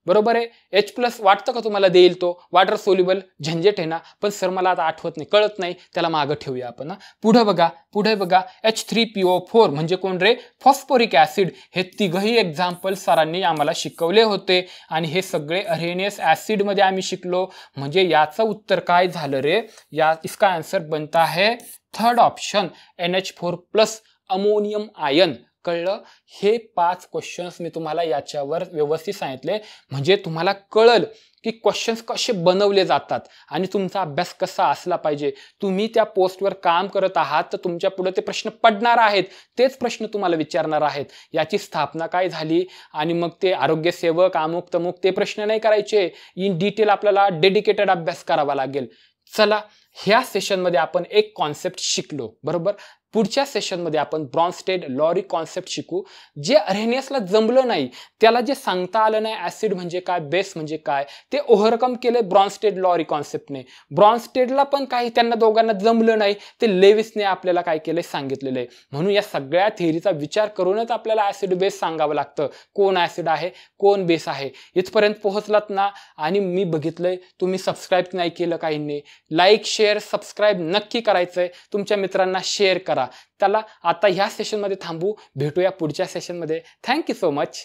बरोबर आहे. H+ वाटतं का तुम्हाला देईल तो? वॉटर सोल्युबल झंझट आहे ना. पण सर मला आता आठवत नाही, कळत नाही, त्याला मागं ठेवूया आपण. पुढे बघा. H3PO4 म्हणजे कोण रे? Phosphoric acid. हे तिघही एक्झाम्पल सरांनी आम्हाला शिकवले होते. आणि हे सगळे अर्हेनियस ऍसिड मध्ये आम्ही शिकलो. म्हणजे याचं उत्तर काय झालं रे? इसका आन्सर बनता है third option, NH4+ ammonium ion. कळलं? हे 5 क्वेश्चन्स मी तुम्हाला याच्यावर व्यवस्थित सांगितले, म्हणजे तुम्हाला कळल की क्वेश्चन्स कसे बनवले जातात आणि तुमचा अभ्यास कसा असला पाहिजे. तुम्ही त्या पोस्टवर काम करत आहात तर तुमच्या पुढे ते प्रश्न पडणार आहेत, तेच प्रश्न तुम्हाला विचारणार आहेत. याची स्थापना काय झाली आणि मग ते आरोग्य सेवक अमुक तमुक ते प्रश्न नाही करायचे. इन डिटेल आपल्याला डेडिकेटेड अभ्यास करावा लागेल. चला, ह्या सेशनमध्ये आपण एक कॉन्सेप्ट शिकलो, बरोबर. पुढच्या सेशनमध्ये आपण ब्रॉन्स्टेड लॉरी कॉन्सेप्ट शिकू. जे अरेनियसला जमलं नाही, त्याला जे सांगता आलं नाही ऍसिड म्हणजे काय, बेस म्हणजे काय, ते ओव्हरकम केले ब्रॉन्स्टेड लॉरी कॉन्सेप्टने. ब्रॉन्स्टेडला पण काही त्यांना दोघांना जमलं नाही, ते लेविसने आपल्याला काय केलंय सांगितलेलं आहे. म्हणून या सगळ्या थिअरीचा विचार करूनच आपल्याला ऍसिड बेस सांगावं लागतं, कोण ऍसिड आहे कोण बेस आहे. इथपर्यंत पोहोचलात ना, आणि मी बघितलंय तुम्ही सबस्क्राईब नाही केलं काहींनी, लाईक शेअर सबस्क्राईब नक्की करायचंय, तुमच्या मित्रांना शेअर करा. त्याला आता ह्या सेशनमध्ये थांबू, भेटूया पुढच्या सेशनमध्ये. Thank you so much.